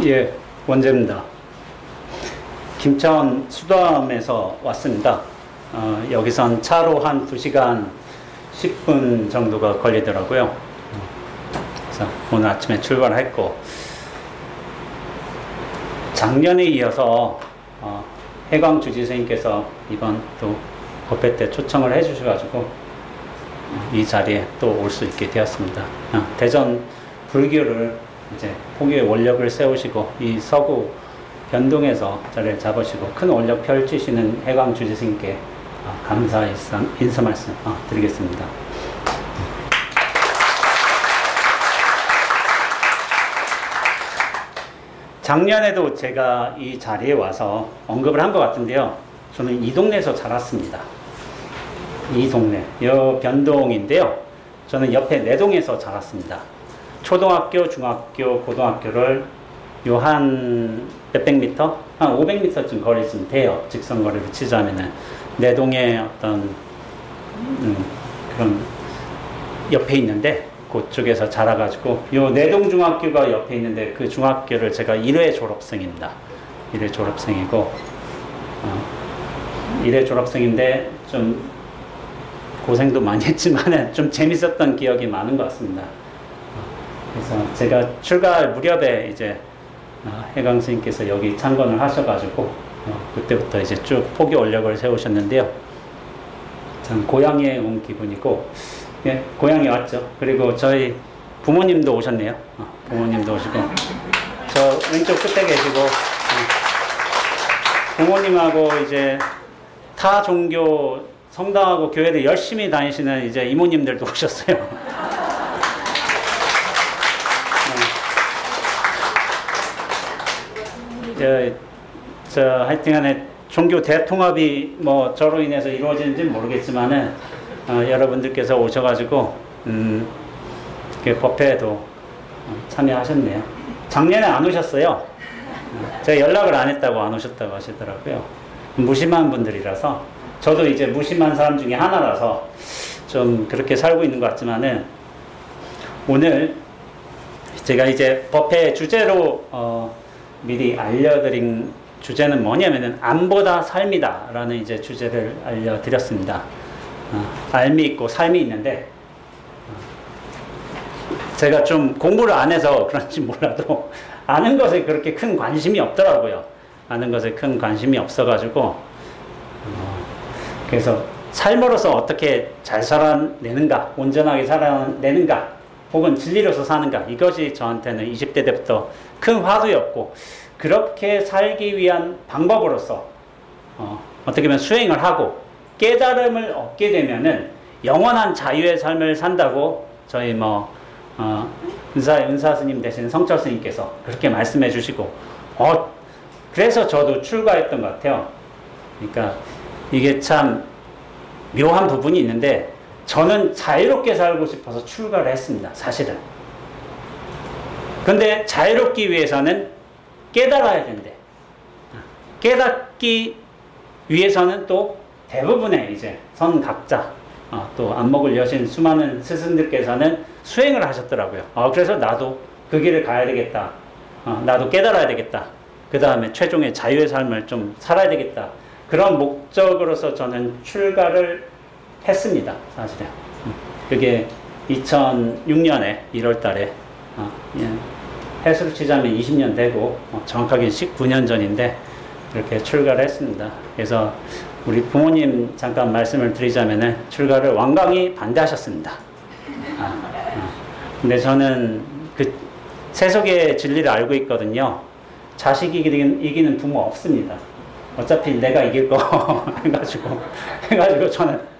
예, 원재입니다. 김천 수도암에서 왔습니다. 여기선 차로 한 2시간 10분 정도가 걸리더라고요. 그래서 오늘 아침에 출발했고, 작년에 이어서 해광주지 선생님께서 이번 또 법회 때 초청을 해주셔가지고 이 자리에 또 올 수 있게 되었습니다. 대전 불교를 이제 포교의 원력을 세우시고 이 서구 변동에서 자리를 잡으시고 큰 원력 펼치시는 해광주지 스님께 감사 인사 말씀 드리겠습니다. 작년에도 제가 이 자리에 와서 언급을 한 것 같은데요. 저는 이 동네에서 자랐습니다. 이 동네, 여 변동인데요. 저는 옆에 내동에서 자랐습니다. 초등학교, 중학교, 고등학교를 요 한 몇백 미터? 한 500m쯤 거리 있으면 돼요. 직선 거리를 치자면은. 내동에 어떤, 그런 옆에 있는데, 그쪽에서 자라가지고, 요 내동중학교가 옆에 있는데, 그 중학교를 제가 1회 졸업생입니다. 1회 졸업생이고, 1회 졸업생인데, 좀 고생도 많이 했지만, 좀 재밌었던 기억이 많은 것 같습니다. 그래서 제가 출가할 무렵에 이제 해광 스님께서 여기 창건을 하셔가지고 그때부터 이제 쭉 포교 원력을 세우셨는데요. 참 고향에 온 기분이고, 예, 고향에 왔죠. 그리고 저희 부모님도 오셨네요. 부모님도 오시고, 저 왼쪽 끝에 계시고, 부모님하고 이제 타 종교 성당하고 교회를 열심히 다니시는 이제 이모님들도 오셨어요. 하여튼 간에 종교 대통합이 뭐 저로 인해서 이루어지는지는 모르겠지만은, 여러분들께서 오셔가지고, 이렇게 법회에도 참여하셨네요. 작년에 안 오셨어요. 제가 연락을 안 했다고 안 오셨다고 하시더라고요. 무심한 분들이라서, 저도 이제 무심한 사람 중에 하나라서 좀 그렇게 살고 있는 것 같지만은, 오늘 제가 이제 법회 주제로, 미리 알려드린 주제는 뭐냐면은 암보다 삶이다 라는 이제 주제를 알려드렸습니다. 삶이 있고 삶이 있는데, 제가 좀 공부를 안 해서 그런지 몰라도 아는 것에 그렇게 큰 관심이 없더라고요. 아는 것에 큰 관심이 없어가지고, 그래서 삶으로서 어떻게 잘 살아내는가, 온전하게 살아내는가, 혹은 진리로서 사는가, 이것이 저한테는 20대 때부터 큰 화두였고, 그렇게 살기 위한 방법으로서 어떻게 보면 수행을 하고 깨달음을 얻게 되면은 영원한 자유의 삶을 산다고 저희 은사 스님 되시는 성철 스님께서 그렇게 말씀해 주시고, 그래서 저도 출가했던 것 같아요. 그러니까 이게 참 묘한 부분이 있는데, 저는 자유롭게 살고 싶어서 출가를 했습니다. 사실은. 근데 자유롭기 위해서는 깨달아야 된대. 깨닫기 위해서는 또 대부분의 이제 선각자, 또 안목을 여신 수많은 스승들께서는 수행을 하셨더라고요. 그래서 나도 그 길을 가야 되겠다. 나도 깨달아야 되겠다. 그 다음에 최종의 자유의 삶을 좀 살아야 되겠다. 그런 목적으로서 저는 출가를 했습니다. 사실은. 그게 2006년에 1월 달에, 해수로 치자면 20년 되고, 정확하게 19년 전인데, 이렇게 출가를 했습니다. 그래서 우리 부모님 잠깐 말씀을 드리자면은 출가를 완강히 반대하셨습니다. 근데 저는 그 세속의 진리를 알고 있거든요. 자식이 이기는 부모 없습니다. 어차피 내가 이길 거 해가지고 저는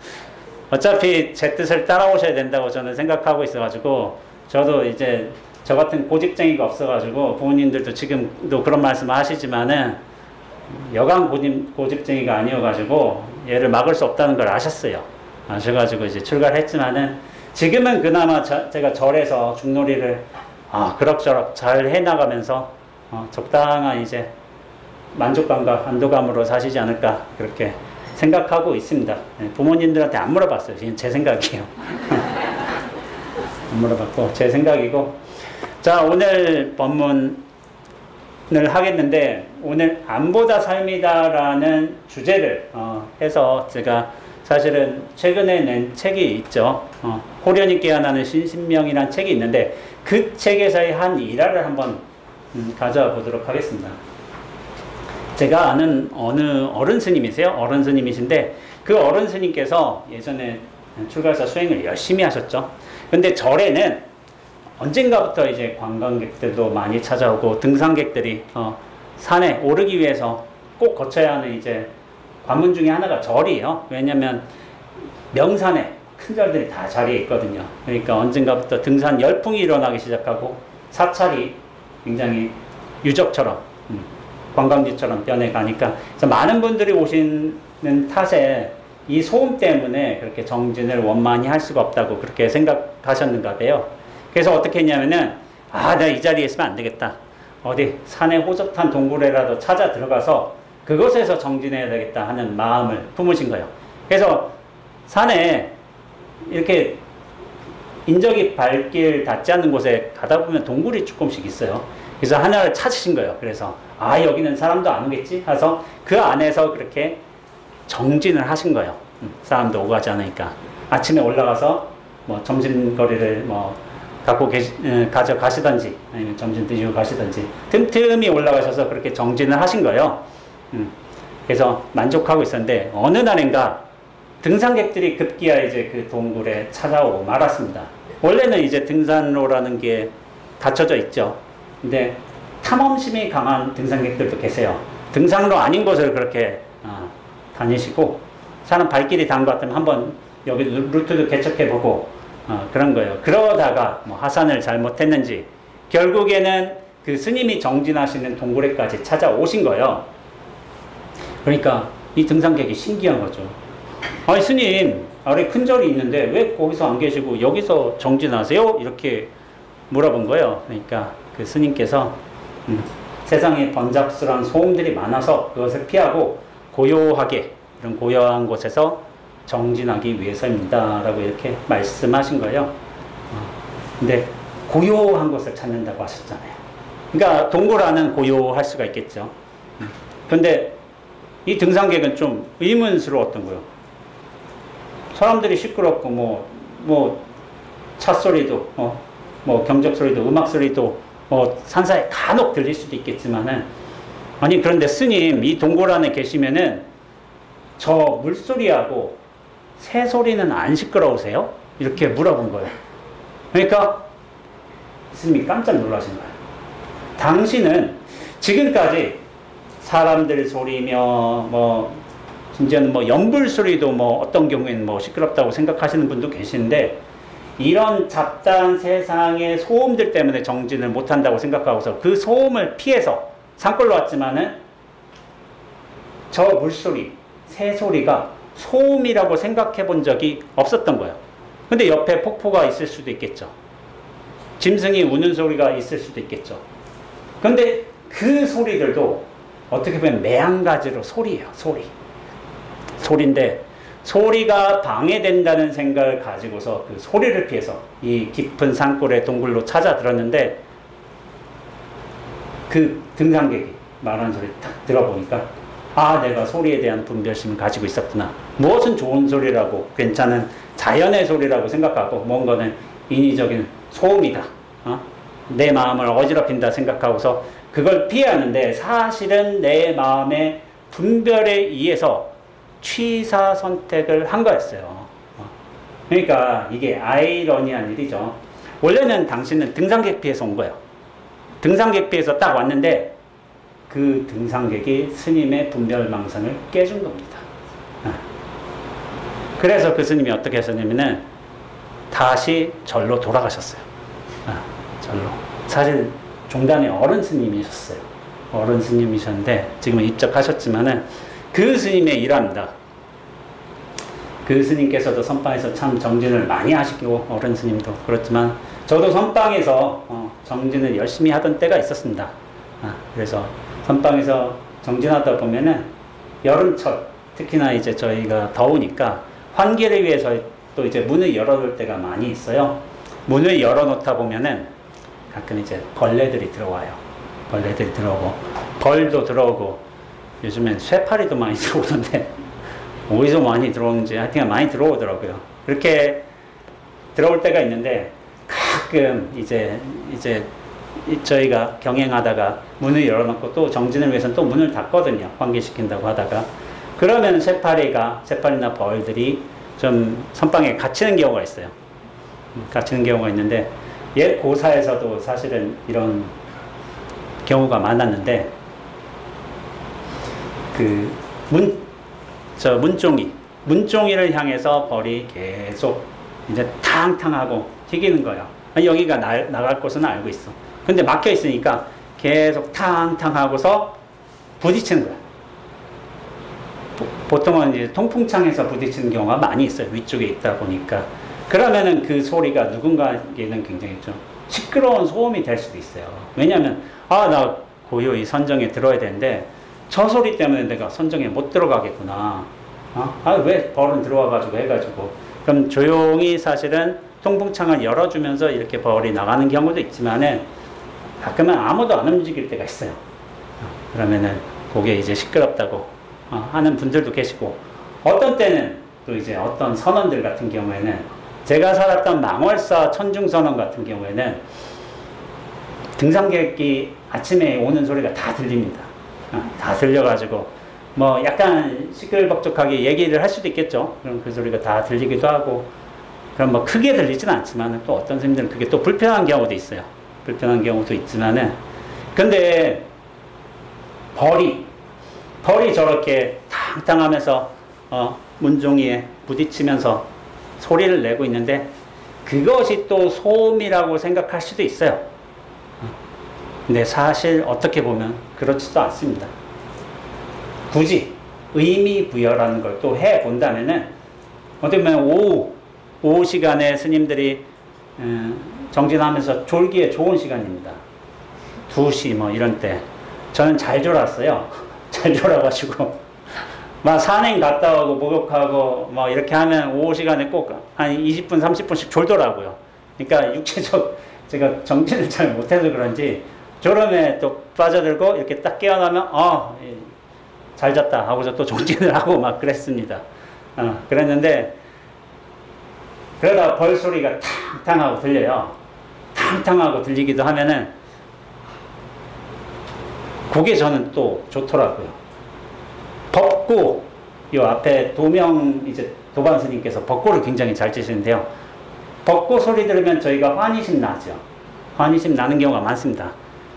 어차피 제 뜻을 따라오셔야 된다고 저는 생각하고 있어가지고, 저도 이제 저 같은 고집쟁이가 없어가지고, 부모님들도 지금도 그런 말씀 하시지만은 여간 고집쟁이가 아니어가지고 얘를 막을 수 없다는 걸 아셨어요. 아셔가지고 이제 출가를 했지만은, 지금은 그나마 제가 절에서 중놀이를 그럭저럭 잘 해나가면서 적당한 이제 만족감과 안도감으로 사시지 않을까, 그렇게 생각하고 있습니다. 부모님들한테 안 물어봤어요. 지금 제 생각이에요. 안 물어봤고 제 생각이고, 자, 오늘 법문 하겠는데 오늘 안보다 삶이다라는 주제를 해서 제가 사실은 최근에 낸 책이 있죠. 호련히 깨어나는 신신명이라는 책이 있는데 그 책에서의 한 일화를 한번 가져와 보도록 하겠습니다. 제가 아는 어느 어른 스님이세요. 어른 스님이신데 그 어른 스님께서 예전에 출가사 수행을 열심히 하셨죠. 근데 절에는 언젠가부터 이제 관광객들도 많이 찾아오고 등산객들이 산에 오르기 위해서 꼭 거쳐야 하는 이제 관문 중에 하나가 절이에요. 왜냐면 명산에 큰 절들이 다 자리에 있거든요. 그러니까 언젠가부터 등산 열풍이 일어나기 시작하고 사찰이 굉장히 유적처럼 관광지처럼 변해가니까 그래서 많은 분들이 오시는 탓에 이 소음 때문에 그렇게 정진을 원만히 할 수가 없다고 그렇게 생각하셨는가 봐요. 그래서 어떻게 했냐면은 내가 이 자리에 있으면 안 되겠다. 어디 산에 호젓한 동굴에라도 찾아 들어가서 그곳에서 정진해야 되겠다 하는 마음을 품으신 거예요. 그래서 산에 이렇게 인적이 발길 닿지 않는 곳에 가다 보면 동굴이 조금씩 있어요. 그래서 하나를 찾으신 거예요. 그래서 여기는 사람도 안 오겠지 해서 그 안에서 그렇게 정진을 하신 거예요. 사람도 오고 가지 않으니까 아침에 올라가서 뭐 점심거리를 뭐 가져가시던지 아니면 점심 드시고 가시던지 틈틈이 올라가셔서 그렇게 정진을 하신 거예요. 그래서 만족하고 있었는데 어느 날인가 등산객들이 급기야 이제 그 동굴에 찾아오고 말았습니다. 원래는 이제 등산로라는 게 닫혀져 있죠. 근데 탐험심이 강한 등산객들도 계세요. 등산로 아닌 곳을 그렇게 다니시고 사람 발길이 닿은 것 같으면 한번 여기 루트도 개척해보고 그런 거예요. 그러다가 뭐 하산을 잘못했는지 결국에는 그 스님이 정진하시는 동굴에까지 찾아오신 거예요. 그러니까 이 등산객이 신기한 거죠. 아니 스님 아래 큰 절이 있는데 왜 거기서 안 계시고 여기서 정진하세요? 이렇게 물어본 거예요. 그러니까 그 스님께서 세상에 번잡스러운 소음들이 많아서 그것을 피하고 고요하게 이런 고요한 곳에서 정진하기 위해서입니다 라고 이렇게 말씀하신 거예요. 근데 고요한 곳을 찾는다고 하셨잖아요. 그러니까 동굴 안은 고요할 수가 있겠죠. 근데 이 등산객은 좀 의문스러웠던 거예요. 사람들이 시끄럽고 뭐 찻소리도 뭐 경적소리도 음악소리도 뭐 산사에 간혹 들릴 수도 있겠지만은 아니 그런데 스님 이 동굴 안에 계시면은 저 물소리하고 새소리는 안 시끄러우세요? 이렇게 물어본 거예요. 그러니까 스님이 깜짝 놀라신 거예요. 당신은 지금까지 사람들 소리며 뭐 심지어는 뭐 연불 소리도 뭐 어떤 경우에는 뭐 시끄럽다고 생각하시는 분도 계시는데 이런 잡다한 세상의 소음들 때문에 정진을 못한다고 생각하고서 그 소음을 피해서 산골로 왔지만은 저 물소리, 새소리가 소음이라고 생각해 본 적이 없었던 거예요. 근데 옆에 폭포가 있을 수도 있겠죠. 짐승이 우는 소리가 있을 수도 있겠죠. 근데 그 소리들도 어떻게 보면 매한가지로 소리예요. 소리인데 소리가 방해된다는 생각을 가지고서 그 소리를 피해서 이 깊은 산골의 동굴로 찾아 들었는데 그 등산객이 말하는 소리 딱 들어보니까 내가 소리에 대한 분별심을 가지고 있었구나. 무엇은 좋은 소리라고 괜찮은 자연의 소리라고 생각하고 뭔가는 인위적인 소음이다. 내 마음을 어지럽힌다 생각하고서 그걸 피하는데 사실은 내 마음의 분별에 의해서 취사 선택을 한 거였어요. 그러니까 이게 아이러니한 일이죠. 원래는 당신은 등산객 피해서 온 거예요. 등산객 피해서 딱 왔는데 그 등산객이 스님의 분별망상을 깨준 겁니다. 그래서 그 스님이 어떻게 하셨냐면은 다시 절로 돌아가셨어요. 절로. 사실 종단의 어른 스님이셨어요. 어른 스님이셨는데 지금은 입적하셨지만은 그 스님의 일화입니다. 그 스님께서도 선방에서 참 정진을 많이 하시고 어른 스님도 그렇지만 저도 선방에서 정진을 열심히 하던 때가 있었습니다. 그래서 선방에서 정진하다 보면은 여름철 특히나 이제 저희가 더우니까 환기를 위해서 또 이제 문을 열어놓을 때가 많이 있어요. 문을 열어놓다 보면은 가끔 이제 벌레들이 들어와요. 벌레들이 들어오고, 벌도 들어오고, 요즘엔 쇠파리도 많이 들어오던데, 어디서 많이 들어오는지 하여튼 많이 들어오더라고요. 그렇게 들어올 때가 있는데, 가끔 이제 저희가 경영하다가 문을 열어놓고 또 정진을 위해서는 또 문을 닫거든요. 환기시킨다고 하다가. 그러면 쇠파리나 벌들이 좀 선방에 갇히는 경우가 있어요. 갇히는 경우가 있는데, 옛 고사에서도 사실은 이런 경우가 많았는데, 그 문종이를 향해서 벌이 계속 이제 탕탕하고 튀기는 거예요. 여기가 나갈 곳은 알고 있어. 근데 막혀 있으니까 계속 탕탕하고서 부딪히는 거야. 보통은 이제 통풍창에서 부딪히는 경우가 많이 있어요. 위쪽에 있다 보니까. 그러면은 그 소리가 누군가에게는 굉장히 좀 시끄러운 소음이 될 수도 있어요. 왜냐하면 나 고요히 선정에 들어야 되는데 저 소리 때문에 내가 선정에 못 들어가겠구나. 왜 벌은 들어와가지고 해가지고. 그럼 조용히 사실은 통풍창을 열어주면서 이렇게 벌이 나가는 경우도 있지만은 가끔은 아무도 안 움직일 때가 있어요. 그러면은 그게 이제 시끄럽다고 하는 분들도 계시고, 어떤 때는 또 이제 어떤 선원들 같은 경우에는, 제가 살았던 망월사 천중선원 같은 경우에는 등산객이 아침에 오는 소리가 다 들립니다. 다 들려가지고 뭐 약간 시끌벅적하게 얘기를 할 수도 있겠죠. 그럼 그 소리가 다 들리기도 하고, 그럼 뭐 크게 들리지는 않지만 또 어떤 선생님들은 그게 또 불편한 경우도 있어요. 불편한 경우도 있지만은, 근데 벌이 저렇게 탕탕하면서 문종이에 부딪히면서 소리를 내고 있는데, 그것이 또 소음이라고 생각할 수도 있어요. 근데 사실 어떻게 보면 그렇지도 않습니다. 굳이 의미 부여라는 걸 또 해본다면은, 어떻게 보면 오후 시간에 스님들이 정진하면서 졸기에 좋은 시간입니다. 2시 뭐 이런 때. 저는 잘 졸았어요. 잘 졸아가지고 막 산행 갔다 오고 목욕하고 뭐 이렇게 하면 오후 시간에 꼭 한 20분 30분씩 졸더라고요. 그러니까 제가 정진을 잘 못해서 그런지 졸음에 또 빠져들고 이렇게 딱 깨어나면 잘 잤다 하고서 또 정진을 하고 막 그랬습니다. 그랬는데, 그러다 벌 소리가 탕탕하고 들려요. 탕탕하고 들리기도 하면은 그게 저는 또 좋더라고요. 법고, 요 앞에 이제 도반 스님께서 법고를 굉장히 잘 치시는데요. 법고 소리 들으면 저희가 환희심 나죠. 환희심 나는 경우가 많습니다.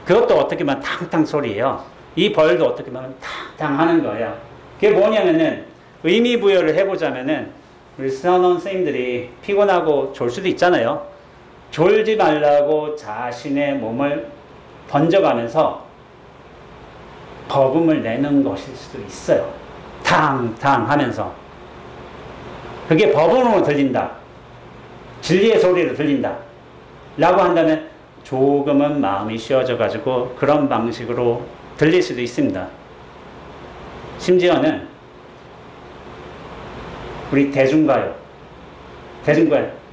그것도 어떻게 보면 탕탕 소리예요. 이 벌도 어떻게 보면 탕탕 하는 거예요. 그게 뭐냐면은, 의미 부여를 해보자면은, 우리 선원 선생님들이 피곤하고 졸 수도 있잖아요. 졸지 말라고 자신의 몸을 번져가면서 버금을 내는 것일 수도 있어요. 탕탕 하면서. 그게 버금으로 들린다. 진리의 소리로 들린다. 라고 한다면 조금은 마음이 쉬워져 가지고 그런 방식으로 들릴 수도 있습니다. 심지어는 우리 대중가요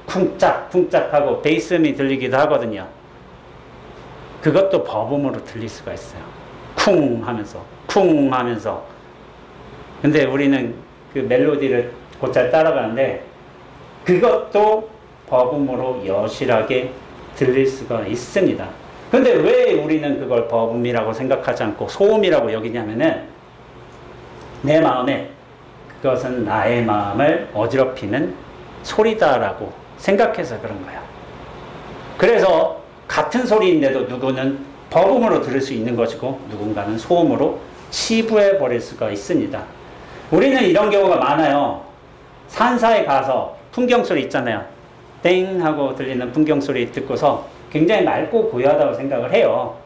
쿵짝쿵짝하고 베이스음이 들리기도 하거든요. 그것도 버금으로 들릴 수가 있어요. 쿵 하면서. 근데 우리는 그 멜로디를 곧잘 따라가는데, 그것도 버금으로 여실하게 들릴 수가 있습니다. 근데 왜 우리는 그걸 버금이라고 생각하지 않고 소음이라고 여기냐면은, 내 마음에 그것은 나의 마음을 어지럽히는 소리다라고 생각해서 그런 거야. 그래서 같은 소리인데도 누구는 버금으로 들을 수 있는 것이고 누군가는 소음으로 치부해 버릴 수가 있습니다. 우리는 이런 경우가 많아요. 산사에 가서 풍경소리 있잖아요. 땡 하고 들리는 풍경소리 듣고서 굉장히 맑고 고요하다고 생각을 해요.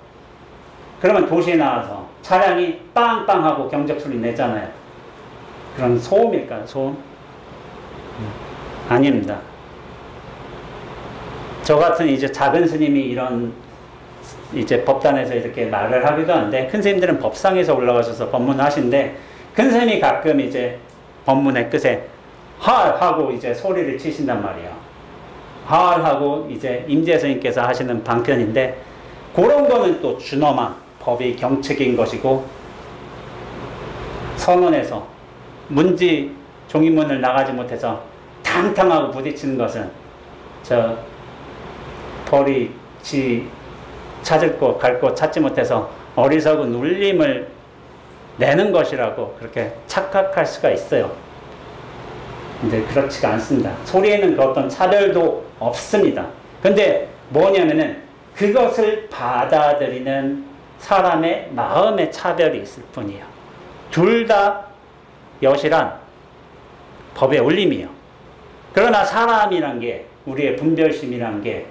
그러면 도시에 나와서 차량이 빵빵 하고 경적소리 내잖아요. 그런 소음일까요? 소음? 아닙니다. 저 같은 이제 작은 스님이 이런 이제 법단에서 이렇게 말을 하기도 하는데, 큰 스님들은 법상에서 올라가셔서 법문을 하시는데, 큰 스님이 가끔 이제 법문의 끝에 할 하고 이제 소리를 치신단 말이에요. 할 하고 이제 임재 스님께서 하시는 방편인데, 그런 거는 또 준엄한 법이 경책인 것이고, 선언에서 문지 종이문을 나가지 못해서 탕탕하고 부딪히는 것은 저 벌이 지 찾을 곳 갈 곳 찾지 못해서 어리석은 울림을 내는 것이라고 그렇게 착각할 수가 있어요. 근데 그렇지가 않습니다. 소리에는 그 어떤 차별도 없습니다. 근데 뭐냐면은 그것을 받아들이는 사람의 마음의 차별이 있을 뿐이에요. 둘 다 여실한 법의 울림이에요. 그러나 사람이란 게, 우리의 분별심이란 게,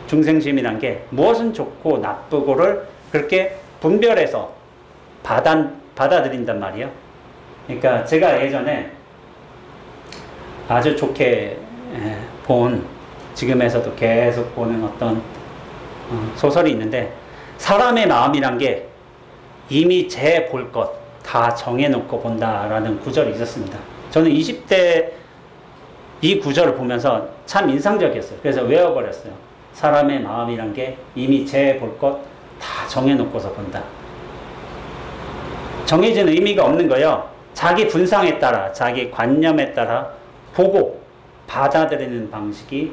중생심이란 게 무엇은 좋고 나쁘고를 그렇게 분별해서 받아들인단 말이에요. 그러니까 제가 예전에 아주 좋게 본, 지금에서도 계속 보는 어떤 소설이 있는데, 사람의 마음이란 게 이미 제 볼 것 다 정해놓고 본다라는 구절이 있었습니다. 저는 20대 이 구절을 보면서 참 인상적이었어요. 그래서 외워버렸어요. 사람의 마음이란 게 이미 제 볼 것 다 정해놓고서 본다. 정해진 의미가 없는 거예요. 자기 분상에 따라, 자기 관념에 따라 보고 받아들이는 방식이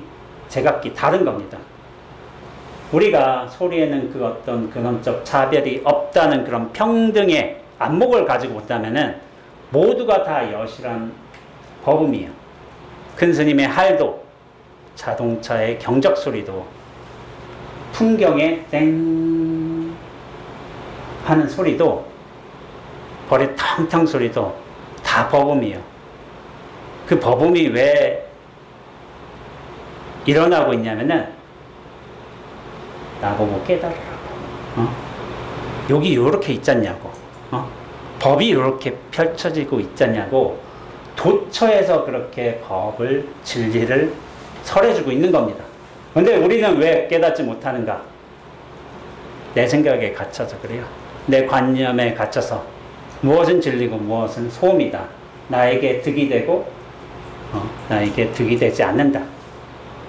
제각기 다른 겁니다. 우리가 소리에는 그 어떤 근원적 차별이 없다는 그런 평등의 안목을 가지고 있다면은 모두가 다 여실한 법음이에요. 큰 스님의 할도, 자동차의 경적 소리도, 풍경의 땡 하는 소리도, 벌의 탕탕 소리도 다 법음이에요. 그 법음이 왜 일어나고 있냐면은 나보고 깨달으라고. 여기 이렇게 있잖냐고. 법이 이렇게 펼쳐지고 있잖냐고. 도처에서 그렇게 법을, 진리를 설해주고 있는 겁니다. 근데 우리는 왜 깨닫지 못하는가? 내 생각에 갇혀서 그래요. 내 관념에 갇혀서 무엇은 진리고 무엇은 소음이다. 나에게 득이 되고 나에게 득이 되지 않는다.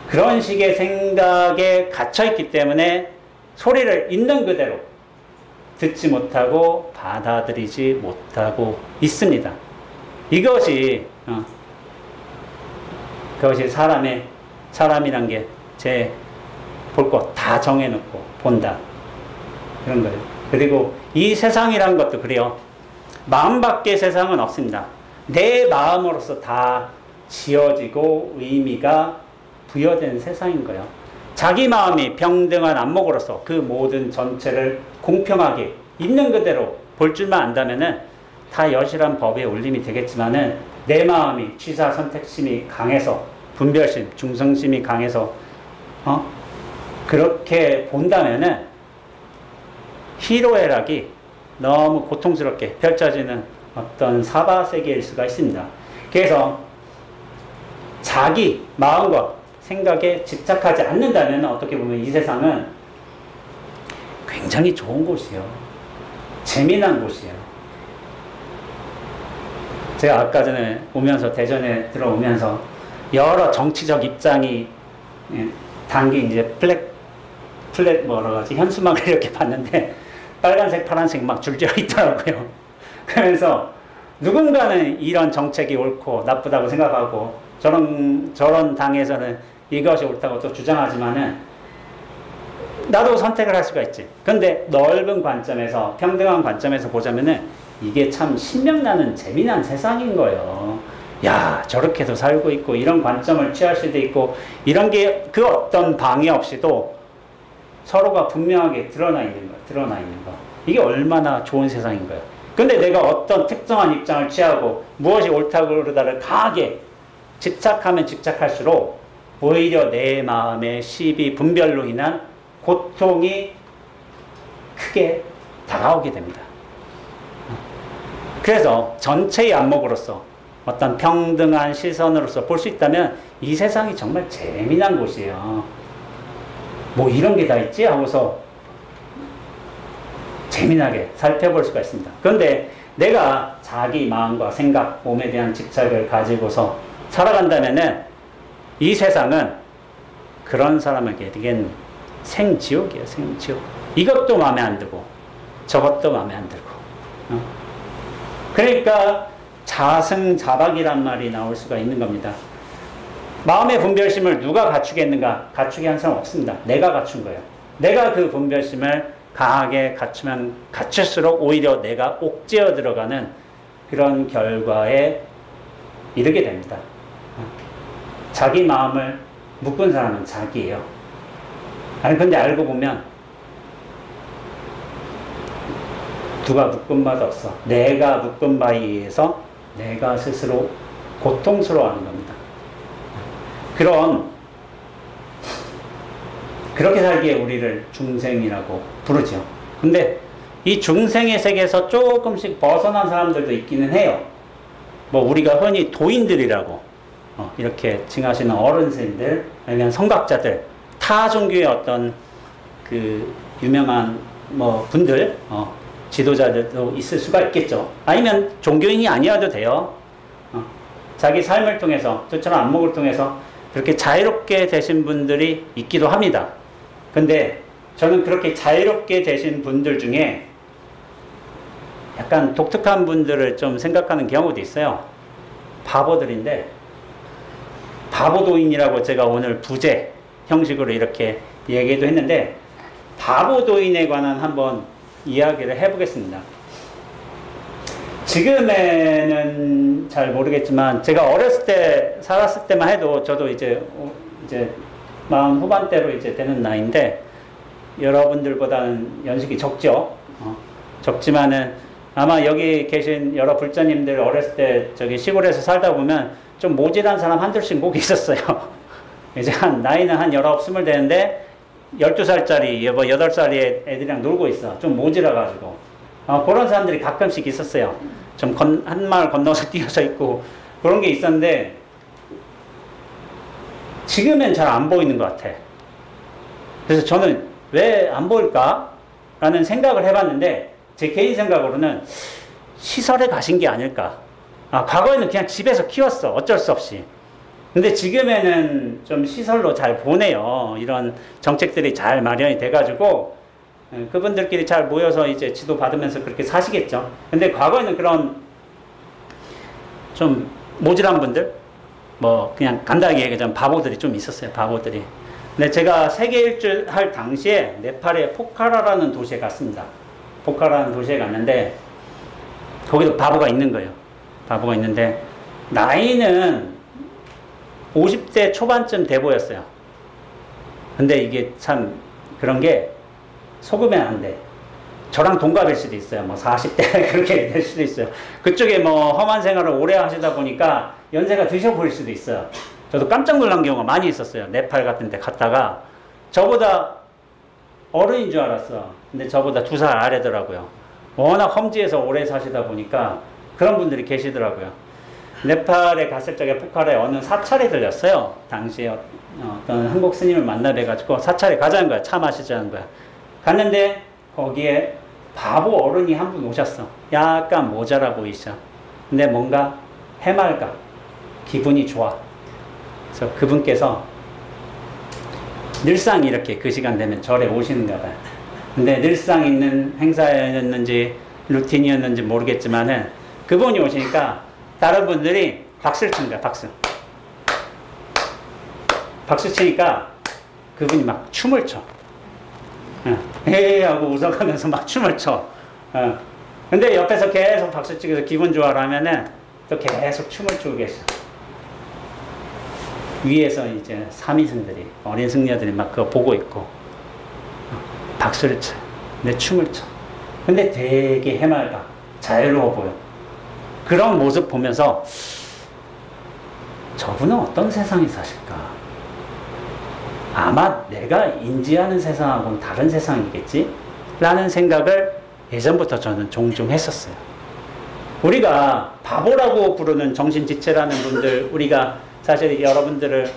그런 식의 생각에 갇혀있기 때문에 소리를 있는 그대로 듣지 못하고 받아들이지 못하고 있습니다. 이것이 그것이 사람이란 게 제 볼 것 다 정해놓고 본다. 그런 거예요. 그리고 이 세상이란 것도 그래요. 마음 밖의 세상은 없습니다. 내 마음으로서 다 지어지고 의미가 부여된 세상인 거예요. 자기 마음이 평등한 안목으로서 그 모든 전체를 공평하게 있는 그대로 볼 줄만 안다면은 다 여실한 법의 울림이 되겠지만은 내 마음이 취사 선택심이 강해서, 분별심, 중성심이 강해서 그렇게 본다면은 희로애락이 너무 고통스럽게 펼쳐지는 어떤 사바세계일 수가 있습니다. 그래서 자기 마음과 생각에 집착하지 않는다면 어떻게 보면 이 세상은 굉장히 좋은 곳이에요. 재미난 곳이에요. 제가 아까 전에 오면서, 대전에 들어오면서 여러 정치적 입장이 담긴 이제 플랫 뭐라 그러지, 현수막을 이렇게 봤는데 빨간색, 파란색 막 줄지어 있더라고요. 그러면서 누군가는 이런 정책이 옳고 나쁘다고 생각하고 저런 당에서는 이것이 옳다고 또 주장하지만은 나도 선택을 할 수가 있지. 근데 넓은 관점에서, 평등한 관점에서 보자면은 이게 참 신명나는 재미난 세상인 거예요. 야, 저렇게도 살고 있고, 이런 관점을 취할 수도 있고, 이런 게 그 어떤 방해 없이도 서로가 분명하게 드러나 있는 거. 이게 얼마나 좋은 세상인 거예요. 근데 내가 어떤 특정한 입장을 취하고 무엇이 옳다고 그러다를 강하게 집착하면 집착할수록 오히려 내 마음의 시비, 분별로 인한 고통이 크게 다가오게 됩니다. 그래서 전체의 안목으로서 어떤 평등한 시선으로서 볼 수 있다면 이 세상이 정말 재미난 곳이에요. 뭐 이런 게 다 있지? 하고서 재미나게 살펴볼 수가 있습니다. 그런데 내가 자기 마음과 생각, 몸에 대한 집착을 가지고서 살아간다면은 이 세상은 그런 사람에게는 생지옥이에요, 생지옥. 이것도 마음에 안 들고 저것도 마음에 안 들고. 그러니까 자승자박이란 말이 나올 수가 있는 겁니다. 마음의 분별심을 누가 갖추겠는가? 갖추게 한 사람 없습니다. 내가 갖춘 거예요. 내가 그 분별심을 강하게 갖추면 갖출수록 오히려 내가 옥죄어 들어가는 그런 결과에 이르게 됩니다. 자기 마음을 묶은 사람은 자기예요. 아니 근데 알고 보면 누가 묶은 바도 없어. 내가 묶은 바에 의해서 내가 스스로 고통스러워하는 겁니다. 그렇게 살기에 우리를 중생이라고 부르죠. 근데 이 중생의 세계에서 조금씩 벗어난 사람들도 있기는 해요. 뭐 우리가 흔히 도인들이라고 이렇게 칭하시는 어른들들 아니면 성각자들, 타 종교의 어떤 그 유명한 뭐 분들, 지도자들도 있을 수가 있겠죠. 아니면 종교인이 아니어도 돼요. 자기 삶을 통해서, 저처럼 안목을 통해서 그렇게 자유롭게 되신 분들이 있기도 합니다. 근데 저는 그렇게 자유롭게 되신 분들 중에 약간 독특한 분들을 좀 생각하는 경우도 있어요. 바보들인데, 바보도인이라고 제가 오늘 부제 형식으로 이렇게 얘기도 했는데, 바보도인에 관한 한번 이야기를 해보겠습니다. 지금에는 잘 모르겠지만 제가 어렸을 때 살았을 때만 해도 저도 이제 40 후반대로 이제 되는 나이인데 여러분들보다는 연식이 적죠. 적지만은 아마 여기 계신 여러 불자님들 어렸을 때 저기 시골에서 살다 보면 좀 모질한 사람 한둘씩 꼭 있었어요. 이제 나이는 한 19, 20 되는데 12살짜리, 8살의 애들이랑 놀고 있어. 좀 모질어가지고. 그런 사람들이 가끔씩 있었어요. 좀 한 마을 건너서 뛰어서 있고 그런 게 있었는데 지금은 잘 안 보이는 것 같아. 그래서 저는 왜 안 보일까? 라는 생각을 해봤는데 제 개인 생각으로는 시설에 가신 게 아닐까. 과거에는 그냥 집에서 키웠어. 어쩔 수 없이. 근데 지금에는 좀 시설로 잘 보내요. 이런 정책들이 잘 마련이 돼가지고 그분들끼리 잘 모여서 이제 지도 받으면서 그렇게 사시겠죠. 근데 과거에는 그런 좀 모질한 분들, 뭐 그냥 간단하게 얘기하자면 바보들이 좀 있었어요. 바보들이. 근데 제가 세계 일주 할 당시에 네팔의 포카라라는 도시에 갔습니다. 포카라는 도시에 갔는데 거기도 바보가 있는 거예요. 바보가 있는데 나이는 50대 초반쯤 돼 보였어요. 근데 이게 참 그런 게 속으면 안 돼. 저랑 동갑일 수도 있어요. 뭐 40대 그렇게 될 수도 있어요. 그쪽에 뭐 험한 생활을 오래 하시다 보니까 연세가 드셔 보일 수도 있어요. 저도 깜짝 놀란 경우가 많이 있었어요. 네팔 같은 데 갔다가 저보다 어른인 줄 알았어. 근데 저보다 2살 아래더라고요. 워낙 험지에서 오래 사시다 보니까 그런 분들이 계시더라고요. 네팔에 갔을 적에 포카라에 어느 사찰에 들렸어요. 당시에 어떤 한국 스님을 만나 뵈가지고 사찰에 가자는 거야. 차 마시자는 거야. 갔는데 거기에 바보 어른이 한 분 오셨어. 약간 모자라 보이셔. 근데 뭔가 해맑아. 기분이 좋아. 그래서 그분께서 늘상 이렇게 그 시간 되면 절에 오시는가 봐요. 근데 늘상 있는 행사였는지 루틴이었는지 모르겠지만은 그분이 오시니까 다른 분들이 박수를 치는 거야. 박수 치니까 그분이 막 춤을 춰. 헤이 하고 웃어가면서 막 춤을 춰. 근데 옆에서 계속 박수 치면서 기분 좋아라 하면은 또 계속 춤을 추고 계셔. 위에서 이제 사미승들이, 어린 승려들이 막 그거 보고 있고 박수를 쳐. 근데 춤을 춰. 근데 되게 해맑아. 자유로워 보여. 그런 모습 보면서 저분은 어떤 세상에 사실까? 아마 내가 인지하는 세상하고는 다른 세상이겠지? 라는 생각을 예전부터 저는 종종 했었어요. 우리가 바보라고 부르는 정신지체라는 분들, 우리가 사실 여러분들을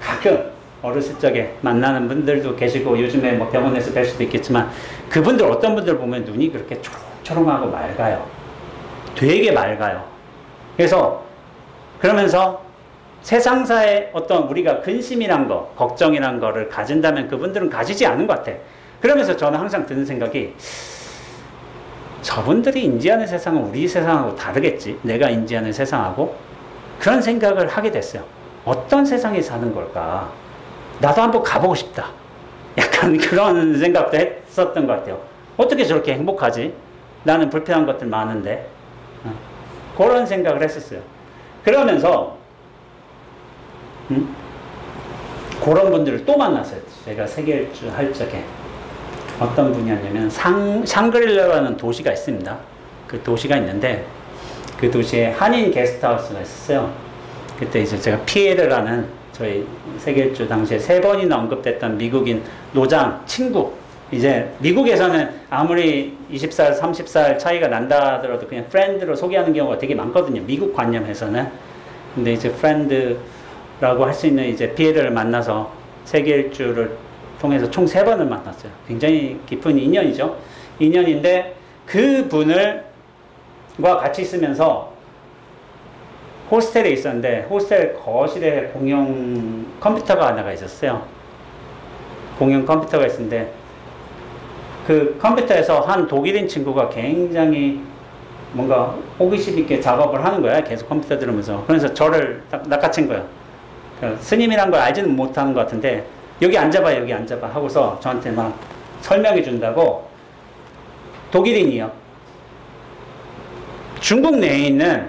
가끔 어렸을 적에 만나는 분들도 계시고 요즘에 뭐 병원에서 뵐 수도 있겠지만 그분들 어떤 분들 보면 눈이 그렇게 초롱초롱하고 맑아요. 되게 맑아요. 그래서 그러면서 세상사에 어떤 우리가 근심이란 거, 걱정이란 거를 가진다면 그분들은 가지지 않은 것 같아. 그러면서 저는 항상 드는 생각이 저분들이 인지하는 세상은 우리 세상하고 다르겠지. 내가 인지하는 세상하고. 그런 생각을 하게 됐어요. 어떤 세상에 사는 걸까? 나도 한번 가보고 싶다. 약간 그런 생각도 했었던 것 같아요. 어떻게 저렇게 행복하지? 나는 불편한 것들 많은데. 그런 생각을 했었어요. 그러면서 그런 분들을 또 만났어요. 제가 세계일주 할 적에. 어떤 분이었냐면 샹그릴라라는 도시가 있습니다. 그 도시가 있는데 그 도시에 한인 게스트하우스가 있었어요. 그때 이제 제가 피에르라는 저희 세계일주 당시에 3번이나 언급됐던 미국인 노장 친구, 이제 미국에서는 아무리 20살 30살 차이가 난다 하더라도 그냥 프렌드로 소개하는 경우가 되게 많거든요. 미국 관념에서는. 근데 이제 프렌드라고 할 수 있는 이제 피에르를 만나서 세계일주를 통해서 총 3번을 만났어요. 굉장히 깊은 인연이죠. 인연인데 그분과 같이 있으면서 호스텔에 있었는데 호스텔 거실에 공용 컴퓨터가 하나가 있었어요. 공용 컴퓨터가 있었는데 그 컴퓨터에서 한 독일인 친구가 굉장히 뭔가 호기심 있게 작업을 하는 거야. 계속 컴퓨터 들으면서. 그래서 저를 딱 낚아챈 거예요. 스님이란 걸 알지는 못하는 것 같은데 여기 앉아봐, 여기 앉아봐 하고서 저한테 막 설명해 준다고. 독일인이요. 중국 내에 있는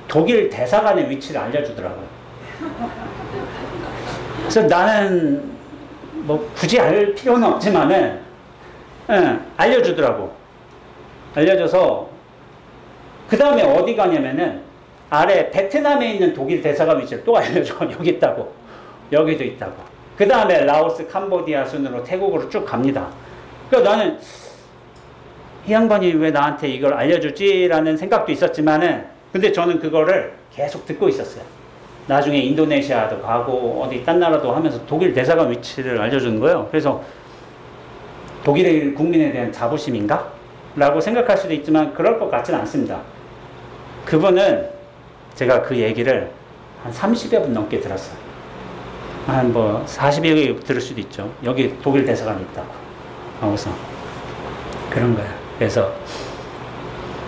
독일 대사관의 위치를 알려주더라고요. 그래서 나는 뭐 굳이 알 필요는 없지만은 알려주더라고. 알려줘서 그 다음에 어디 가냐면은 아래 베트남에 있는 독일 대사관 위치를 또 알려줘. 여기 있다고. 여기도 있다고. 그 다음에 라오스, 캄보디아 순으로 태국으로 쭉 갑니다. 그러니까 나는 이 양반이 왜 나한테 이걸 알려주지라는 생각도 있었지만은 근데 저는 그거를 계속 듣고 있었어요. 나중에 인도네시아도 가고 어디 딴 나라도 하면서 독일 대사관 위치를 알려주는 거예요. 그래서 독일의 국민에 대한 자부심인가? 라고 생각할 수도 있지만 그럴 것 같지는 않습니다. 그분은 제가 그 얘기를 한 30여 분 넘게 들었어요. 한 뭐 40여 개 들을 수도 있죠. 여기 독일 대사관이 있다고 하고서 그런 거예요. 그래서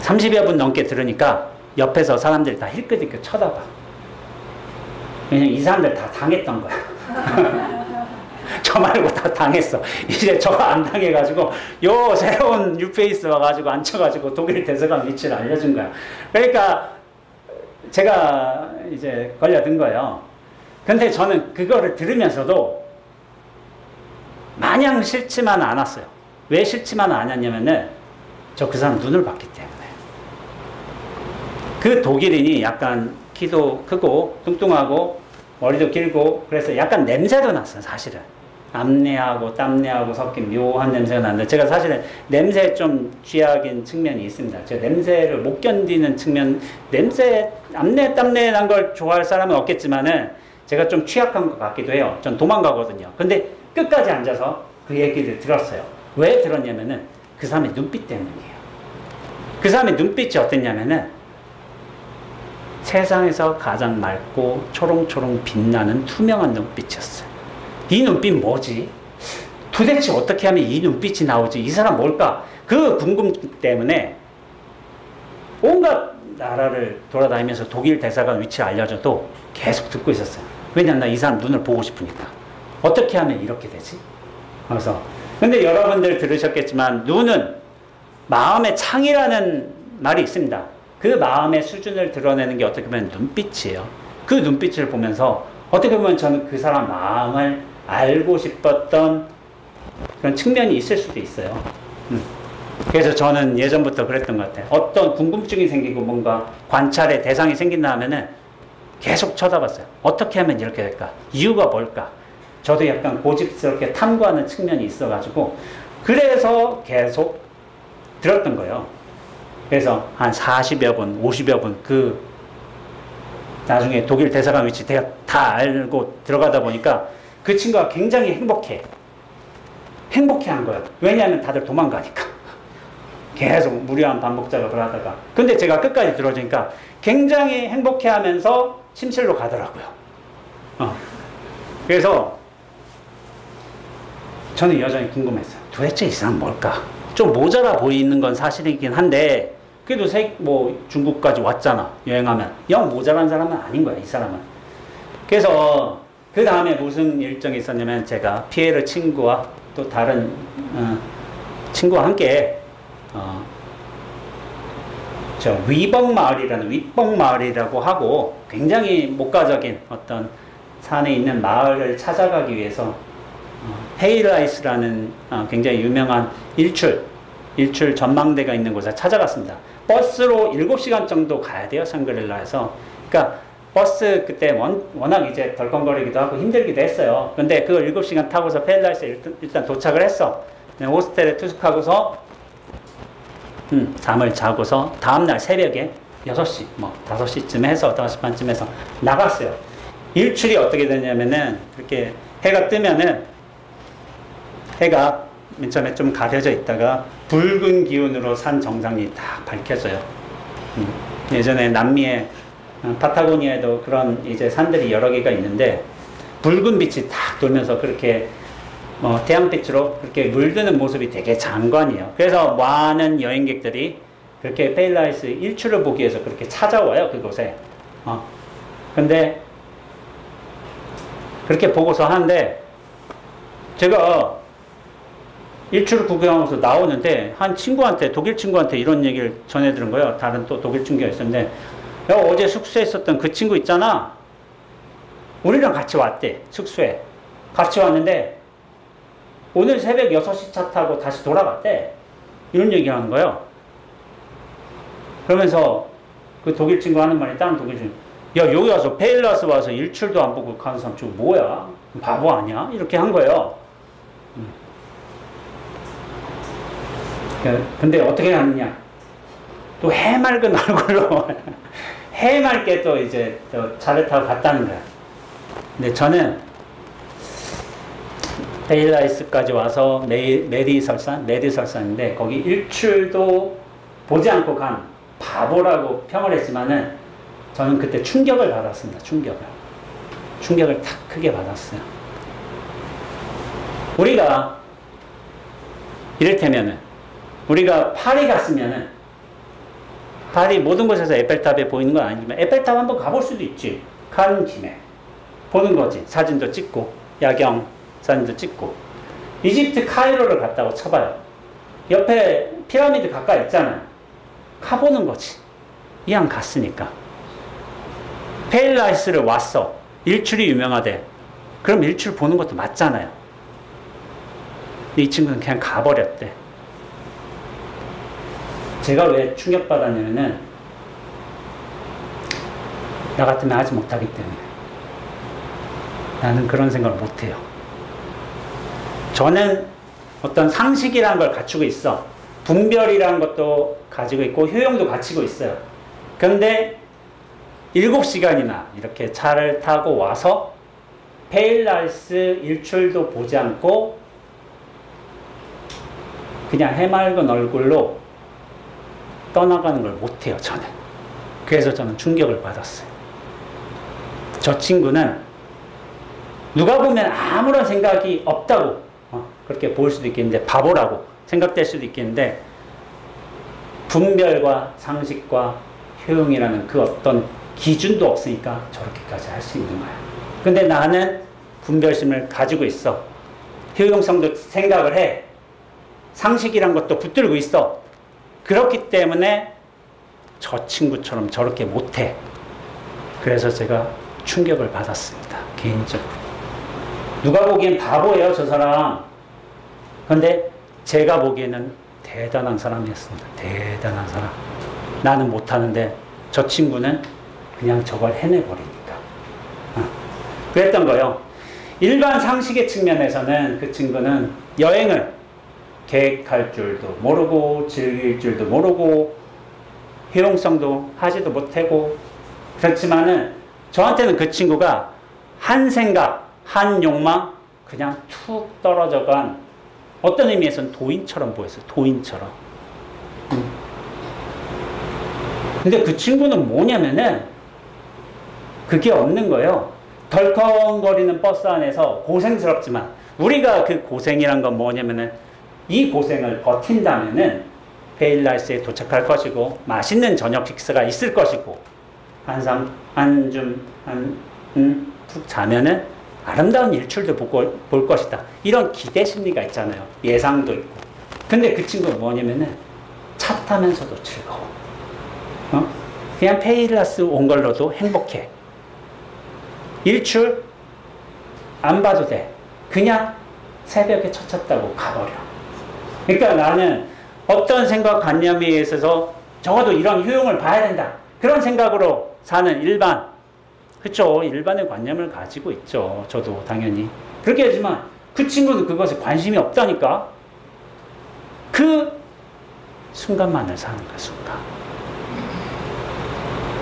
30여 분 넘게 들으니까 옆에서 사람들이 다 힐끗힐끗 쳐다봐. 왜냐면 이 사람들 다 당했던 거야. 저 말고 다 당했어. 이제 저거 안 당해가지고 요 새로운 뉴페이스 와가지고 앉혀가지고 독일 대사관 위치를 알려준 거야. 그러니까 제가 이제 걸려든 거예요. 근데 저는 그거를 들으면서도 마냥 싫지만 않았어요. 왜 싫지만 않았냐면은 저 그 사람 눈을 봤기 때문에. 그 독일인이 약간 키도 크고 뚱뚱하고 머리도 길고 그래서 약간 냄새도 났어요. 사실은 암내하고 땀내하고 섞인 묘한 냄새가 나는데 제가 사실은 냄새에 좀 취약인 측면이 있습니다. 제가 냄새를 못 견디는 측면, 냄새, 암내 땀내 난 걸 좋아할 사람은 없겠지만은 제가 좀 취약한 것 같기도 해요. 전 도망가거든요. 근데 끝까지 앉아서 그 얘기를 들었어요. 왜 들었냐면은 그 사람의 눈빛 때문이에요. 그 사람의 눈빛이 어땠냐면은 세상에서 가장 맑고 초롱초롱 빛나는 투명한 눈빛이었어요. 이 눈빛 뭐지? 도대체 어떻게 하면 이 눈빛이 나오지? 이 사람 뭘까? 그 궁금증 때문에 온갖 나라를 돌아다니면서 독일 대사관 위치를 알려줘도 계속 듣고 있었어요. 왜냐면 나 이 사람 눈을 보고 싶으니까. 어떻게 하면 이렇게 되지? 그래서 근데 여러분들 들으셨겠지만 눈은 마음의 창이라는 말이 있습니다. 그 마음의 수준을 드러내는 게 어떻게 보면 눈빛이에요. 그 눈빛을 보면서 어떻게 보면 저는 그 사람 마음을 알고 싶었던 그런 측면이 있을 수도 있어요. 그래서 저는 예전부터 그랬던 것 같아요. 어떤 궁금증이 생기고 뭔가 관찰의 대상이 생긴다 하면은 계속 쳐다봤어요. 어떻게 하면 이렇게 될까? 이유가 뭘까? 저도 약간 고집스럽게 탐구하는 측면이 있어가지고 그래서 계속 들었던 거예요. 그래서 한 40여 분, 50여 분 그 나중에 독일 대사관 위치 제가 다 알고 들어가다 보니까 그 친구가 굉장히 행복해한 거예요. 왜냐하면 다들 도망가니까. 계속 무료한 반복 작업을 하다가. 근데 제가 끝까지 들어주니까 굉장히 행복해하면서 침실로 가더라고요. 그래서 저는 여전히 궁금했어요. 도대체 이 사람 뭘까? 좀 모자라 보이는 건 사실이긴 한데 그래도 뭐 중국까지 왔잖아. 여행하면. 영 모자란 사람은 아닌 거야, 이 사람은. 그래서 그 다음에 무슨 일정이 있었냐면 제가 피에르 친구와 또 다른 친구와 함께 저 윗벙 마을이라고 하고 굉장히 목가적인 어떤 산에 있는 마을을 찾아가기 위해서 페이라이스라는 굉장히 유명한 일출 전망대가 있는 곳에 찾아갔습니다. 버스로 7시간 정도 가야 돼요, 샹그릴라에서. 그러니까 버스 그때 워낙 이제 덜컹거리기도 하고 힘들기도 했어요. 근데 그걸 7시간 타고서 페이라이스에 일단 도착을 했어. 호스텔에 투숙하고서 잠을 자고서 다음날 새벽에 6시, 5시쯤 해서 5시 반쯤 해서 나갔어요. 일출이 어떻게 되냐면은 그렇게 해가 뜨면은 해가 맨 처음에 좀 가려져 있다가 붉은 기운으로 산 정상이 다 밝혀져요. 예전에 남미의 파타고니아에도 그런 이제 산들이 여러 개가 있는데 붉은 빛이 탁 돌면서 그렇게 태양빛으로 그렇게 물드는 모습이 되게 장관이에요. 그래서 많은 여행객들이 그렇게 페일라이스 일출을 보기 위해서 그렇게 찾아와요, 그곳에. 근데 그렇게 보고서 하는데 제가 일출을 구경하면서 나오는데 한 친구한테, 독일 친구한테 이런 얘기를 전해 들은 거예요. 다른 또 독일 친구가 있었는데 야, 어제 숙소에 있었던 그 친구 있잖아. 우리랑 같이 왔대, 숙소에. 같이 왔는데 오늘 새벽 6시 차 타고 다시 돌아갔대. 이런 얘기를 하는 거예요. 그러면서 그 독일 친구 하는 말이 다른 독일 친구, 야, 여기 와서 페일라스 와서 일출도 안 보고 가는 사람 지금 뭐야? 바보 아니야? 이렇게 한 거예요. 근데 어떻게 하느냐? 또 해맑은 얼굴로 해맑게 또 이제 또 차를 타고 갔다는 거야. 근데 저는 페일라이스까지 와서 메디설산인데 거기 일출도 보지 않고 간 바보라고 평을 했지만은 저는 그때 충격을 받았습니다. 충격을 탁 크게 받았어요. 우리가 이를테면은 우리가 파리 갔으면은 파리 모든 곳에서 에펠탑에 보이는 건 아니지만 에펠탑 한번 가볼 수도 있지. 가는 김에 보는 거지. 사진도 찍고 야경 사진도 찍고. 이집트 카이로를 갔다고 쳐봐요. 옆에 피라미드 가까이 있잖아요. 가보는 거지. 이왕 갔으니까. 페일라이스를 왔어. 일출이 유명하대. 그럼 일출 보는 것도 맞잖아요. 이 친구는 그냥 가버렸대. 제가 왜 충격받았냐면은 나 같으면 하지 못하기 때문에. 나는 그런 생각을 못해요. 저는 어떤 상식이라는 걸 갖추고 있어. 분별이라는 것도 가지고 있고 효용도 갖추고 있어요. 그런데 7시간이나 이렇게 차를 타고 와서 페일라이스 일출도 보지 않고 그냥 해맑은 얼굴로 떠나가는 걸 못해요, 저는. 그래서 저는 충격을 받았어요. 저 친구는 누가 보면 아무런 생각이 없다고 그렇게 보일 수도 있겠는데, 바보라고 생각될 수도 있겠는데, 분별과 상식과 효용이라는 그 어떤 기준도 없으니까 저렇게까지 할 수 있는 거야. 근데 나는 분별심을 가지고 있어. 효용성도 생각을 해. 상식이란 것도 붙들고 있어. 그렇기 때문에 저 친구처럼 저렇게 못해. 그래서 제가 충격을 받았습니다. 개인적으로. 누가 보기엔 바보예요, 저 사람. 근데 제가 보기에는 대단한 사람이었습니다. 대단한 사람. 나는 못하는데 저 친구는 그냥 저걸 해내버리니까. 그랬던 거예요. 일반 상식의 측면에서는 그 친구는 여행을 계획할 줄도 모르고 즐길 줄도 모르고 효용성도 하지도 못하고, 그렇지만은 저한테는 그 친구가 한 생각, 한 욕망 그냥 툭 떨어져간 어떤 의미에서는 도인처럼 보였어요. 도인처럼. 근데 그 친구는 뭐냐면은 그게 없는 거예요. 덜컹거리는 버스 안에서 고생스럽지만 우리가 그 고생이란 건 뭐냐면은 이 고생을 버틴다면은 페일라스에 도착할 것이고 맛있는 저녁 식사가 있을 것이고 푹 자면은 아름다운 일출도 볼 것이다. 이런 기대 심리가 있잖아요. 예상도 있고. 근데 그 친구는 뭐냐면은 차 타면서도 즐거워. 그냥 페일라스 온 걸로도 행복해. 일출 안 봐도 돼. 그냥 새벽에 쳤다고 가버려. 그러니까 나는 어떤 생각관념에 있어서 적어도 이런 효용을 봐야 된다. 그런 생각으로 사는 그쵸. 일반의 관념을 가지고 있죠. 저도 당연히. 그렇게 하지만 그 친구는 그것에 관심이 없다니까. 그 순간만을 사는 거야, 순간.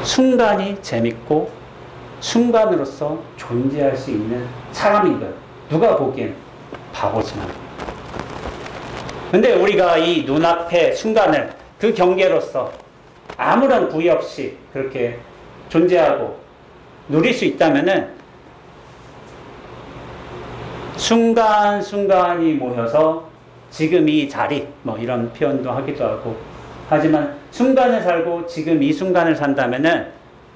순간이 재밌고 순간으로서 존재할 수 있는 사람인 거예요. 누가 보기엔 바보지만. 근데 우리가 이 눈앞의 순간을 그 경계로서 아무런 구애 없이 그렇게 존재하고 누릴 수 있다면은 순간순간이 모여서 지금 이 자리, 뭐 이런 표현도 하기도 하고 하지만 순간을 살고 지금 이 순간을 산다면은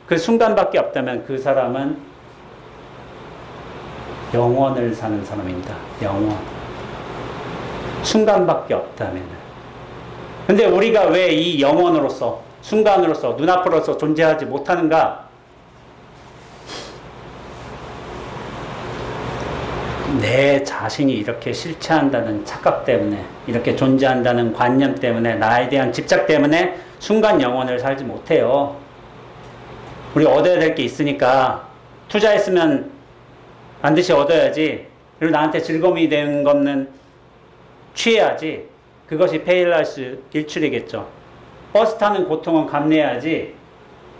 그 순간밖에 없다면 그 사람은 영원을 사는 사람입니다. 영원. 순간밖에 없다면은. 근데 우리가 왜 이 영원으로서, 순간으로서, 눈앞으로서 존재하지 못하는가? 내 자신이 이렇게 실체한다는 착각 때문에, 이렇게 존재한다는 관념 때문에, 나에 대한 집착 때문에 순간 영혼을 살지 못해요. 우리 얻어야 될 게 있으니까 투자했으면 반드시 얻어야지. 그리고 나한테 즐거움이 되는 거는 취해야지. 그것이 페일라스 일출이겠죠. 버스 타는 고통은 감내해야지.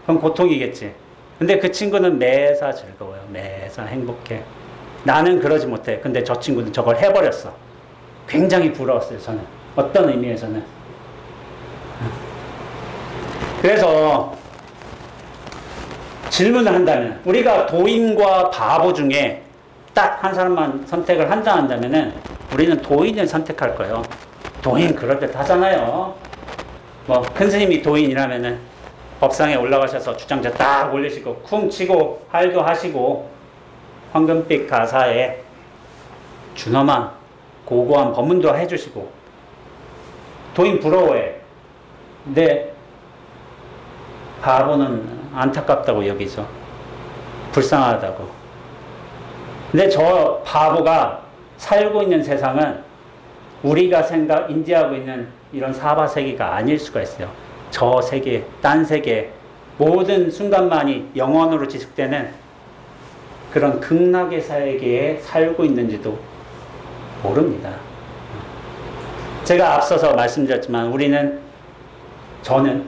그건 고통이겠지. 근데 그 친구는 매사 즐거워요. 매사 행복해. 나는 그러지 못해. 근데 저 친구는 저걸 해버렸어. 굉장히 부러웠어요, 저는. 어떤 의미에서는. 그래서 질문을 한다면, 우리가 도인과 바보 중에 딱 한 사람만 선택을 한다면은 우리는 도인을 선택할 거예요. 도인 그럴 듯 하잖아요. 뭐 큰 스님이 도인이라면은 법상에 올라가셔서 주장자 딱 올리시고 쿵 치고 할도 하시고 황금빛 가사에 준엄한 고고한 법문도 해주시고 도인 부러워해. 근데 바보는 안타깝다고 여기죠. 불쌍하다고. 근데 저 바보가 살고 있는 세상은 우리가 인지하고 있는 이런 사바세계가 아닐 수가 있어요. 저 세계, 딴 세계, 모든 순간만이 영원으로 지속되는 그런 극락의 세계에 살고 있는지도 모릅니다. 제가 앞서서 말씀드렸지만 저는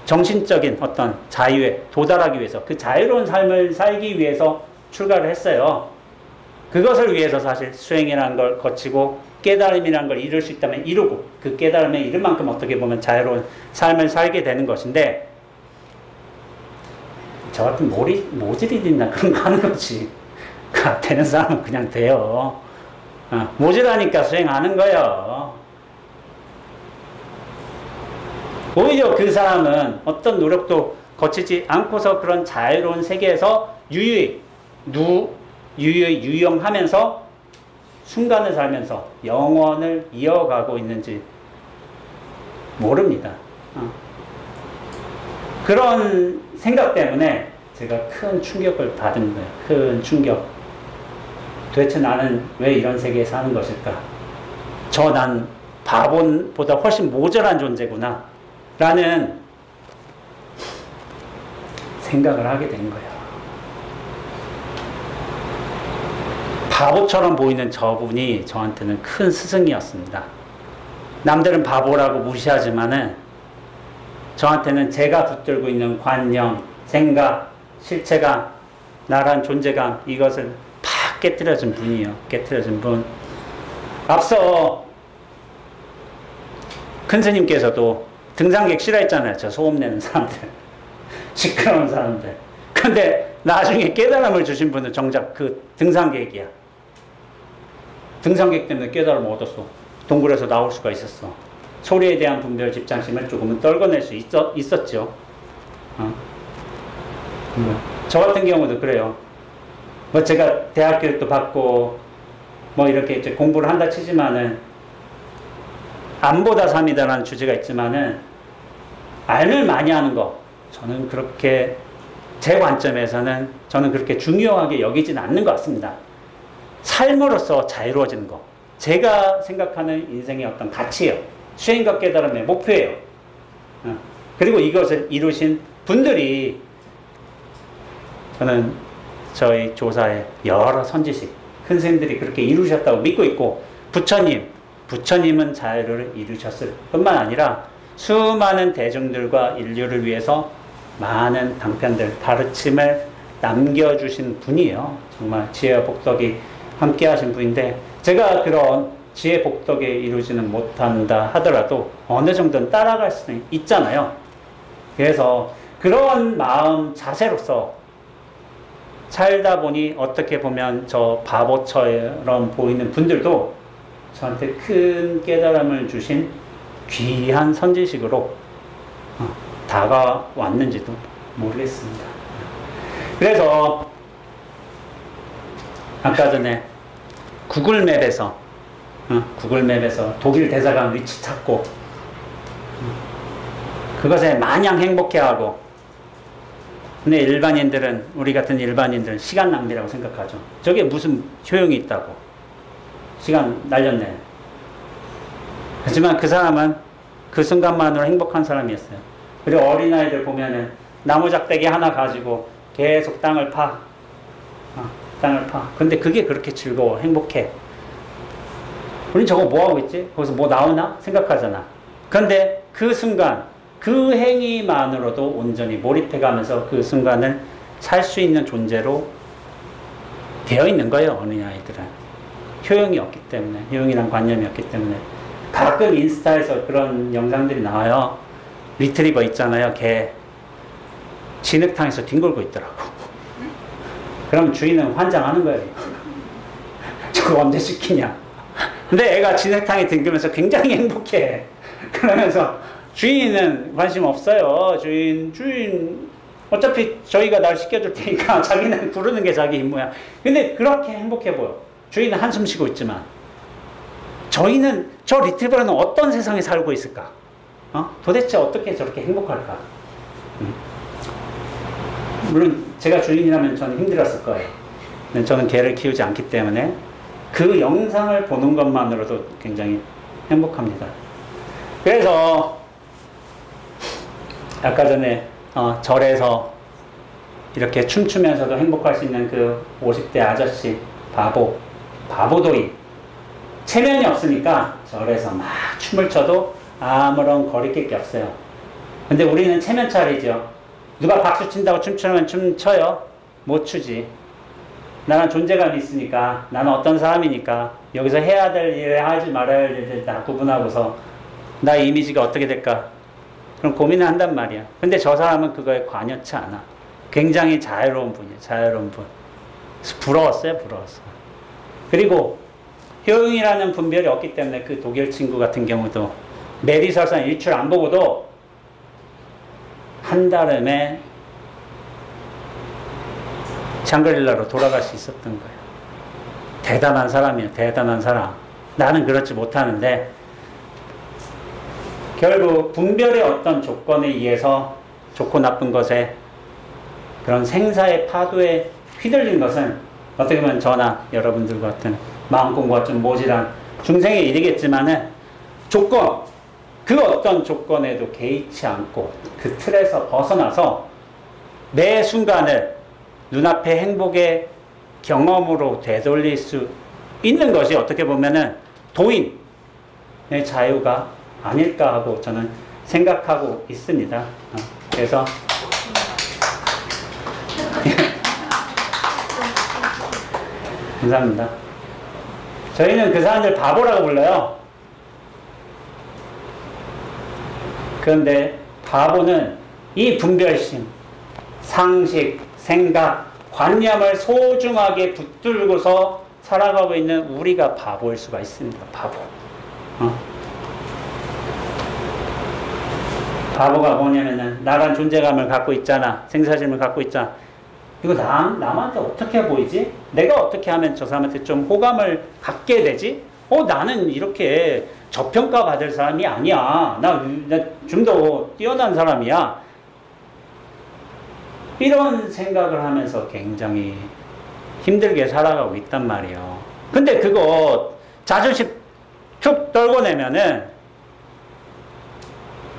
정신적인 어떤 자유에 도달하기 위해서 그 자유로운 삶을 살기 위해서 출가를 했어요. 그것을 위해서 사실 수행이라는 걸 거치고 깨달음이라는 걸 이룰 수 있다면 이루고 그 깨달음에 이를 만큼 어떻게 보면 자유로운 삶을 살게 되는 것인데 저 같은 모질이 있나 그런 거 하는 거지. 되는 사람은 그냥 돼요. 모질하니까 수행하는 거예요. 오히려 그 사람은 어떤 노력도 거치지 않고서 그런 자유로운 세계에서 유영하면서 순간을 살면서 영원을 이어가고 있는지 모릅니다. 그런 생각 때문에 제가 큰 충격을 받은 거예요. 큰 충격. 도대체 나는 왜 이런 세계에 사는 것일까? 난 바본보다 훨씬 모자란 존재구나. 라는 생각을 하게 된 거예요. 바보처럼 보이는 저분이 저한테는 큰 스승이었습니다. 남들은 바보라고 무시하지만은 저한테는 제가 붙들고 있는 관념, 생각, 실체감, 나란 존재감 이것을 팍 깨뜨려준 분이에요. 깨뜨려준 분. 앞서 큰 스님께서도 등산객 싫어했잖아요. 저 소음 내는 사람들. 시끄러운 사람들. 그 근데 나중에 깨달음을 주신 분은 정작 그 등산객이야. 등산객 때문에 깨달음을 얻었어. 동굴에서 나올 수가 있었어. 소리에 대한 분별 집착심을 조금은 떨궈낼 수 있었죠. 저 같은 경우도 그래요. 뭐 제가 대학 교육도 받고 뭐 이렇게 이제 공부를 한다 치지만은 안보다 삶이다라는 주제가 있지만은 알을 많이 하는 거 저는 그렇게 제 관점에서는 저는 그렇게 중요하게 여기진 않는 것 같습니다. 삶으로서 자유로워지는 거 제가 생각하는 인생의 어떤 가치예요. 수행과 깨달음의 목표예요. 그리고 이것을 이루신 분들이 저는 저희 조사의 여러 선지식 큰 스님들이 그렇게 이루셨다고 믿고 있고 부처님은 자유를 이루셨을 뿐만 아니라 수많은 대중들과 인류를 위해서 많은 방편들, 가르침을 남겨주신 분이에요. 정말 지혜와 복덕이 함께 하신 분인데 제가 그런 지혜 복덕에 이루지는 못한다 하더라도 어느 정도는 따라갈 수는 있잖아요. 그래서 그런 마음 자세로서 살다 보니 어떻게 보면 저 바보처럼 보이는 분들도 저한테 큰 깨달음을 주신 귀한 선지식으로 다가왔는지도 모르겠습니다. 그래서 아까 전에 구글맵에서 독일 대사관 위치 찾고 그것에 마냥 행복해하고 근데 일반인들은 우리 같은 일반인들은 시간 낭비라고 생각하죠. 저게 무슨 효용이 있다고. 시간 날렸네. 하지만 그 사람은 그 순간만으로 행복한 사람이었어요. 그리고 어린아이들 보면은 나무 작대기 하나 가지고 계속 땅을 파. 근데 그게 그렇게 즐거워. 행복해. 우린 저거 뭐하고 있지? 거기서 뭐 나오나? 생각하잖아. 그런데 그 순간 그 행위만으로도 온전히 몰입해가면서 그 순간을 살 수 있는 존재로 되어 있는 거예요. 어린아이들은. 효용이 없기 때문에. 효용이란 관념이 없기 때문에. 가끔 인스타에서 그런 영상들이 나와요. 리트리버 있잖아요. 걔 진흙탕에서 뒹굴고 있더라고. 그럼 주인은 환장하는 거예요. 저거 언제 시키냐. 근데 애가 진흙탕에 뒹굴면서 굉장히 행복해. 그러면서 주인은 관심 없어요. 주인 어차피 저희가 날 시켜줄 테니까 자기는 부르는 게 자기 임무야. 근데 그렇게 행복해 보여. 주인은 한숨 쉬고 있지만 저희는 저 리트리버는 어떤 세상에 살고 있을까? 도대체 어떻게 저렇게 행복할까? 물론 제가 주인이라면 저는 힘들었을 거예요. 저는 개를 키우지 않기 때문에 그 영상을 보는 것만으로도 굉장히 행복합니다. 그래서 아까 전에 절에서 이렇게 춤추면서도 행복할 수 있는 그 50대 아저씨 바보도이 체면이 없으니까 절에서 막 춤을 춰도 아무런 거리낄 게 없어요. 근데 우리는 체면 차리죠. 누가 박수 친다고 춤추면 춤춰요? 못 추지. 나는 존재감이 있으니까 나는 어떤 사람이니까 여기서 해야 될 일 하지 말아야 할 일을 다 구분하고서 나의 이미지가 어떻게 될까 그럼 고민을 한단 말이야. 근데 저 사람은 그거에 관여치 않아. 굉장히 자유로운 분이에요. 자유로운 분. 부러웠어요. 그리고 효용이라는 분별이 없기 때문에 그 독일 친구 같은 경우도 메리설산 일출 안 보고도 한달음에 샹그릴라로 돌아갈 수 있었던 거예요. 대단한 사람이에요. 대단한 사람. 나는 그렇지 못하는데 결국 분별의 어떤 조건에 의해서 좋고 나쁜 것에 그런 생사의 파도에 휘둘린 것은 어떻게 보면 저나 여러분들 같은 마음공부가 좀 모질한 중생의 일이겠지만은 조건, 그 어떤 조건에도 개의치 않고 그 틀에서 벗어나서 매 순간을 눈앞의 행복의 경험으로 되돌릴 수 있는 것이 어떻게 보면은 도인의 자유가 아닐까 하고 저는 생각하고 있습니다. 그래서 감사합니다. 저희는 그 사람들 바보라고 불러요. 그런데 바보는 이 분별심, 상식, 생각, 관념을 소중하게 붙들고서 살아가고 있는 우리가 바보일 수가 있습니다. 바보. 바보가 뭐냐면은 나란 존재감을 갖고 있잖아. 생사심을 갖고 있잖아. 이거 남한테 어떻게 보이지? 내가 어떻게 하면 저 사람한테 좀 호감을 갖게 되지? 나는 이렇게 저평가 받을 사람이 아니야. 나 좀 더 뛰어난 사람이야. 이런 생각을 하면서 굉장히 힘들게 살아가고 있단 말이에요. 근데 그거 자존심 툭 떨궈내면은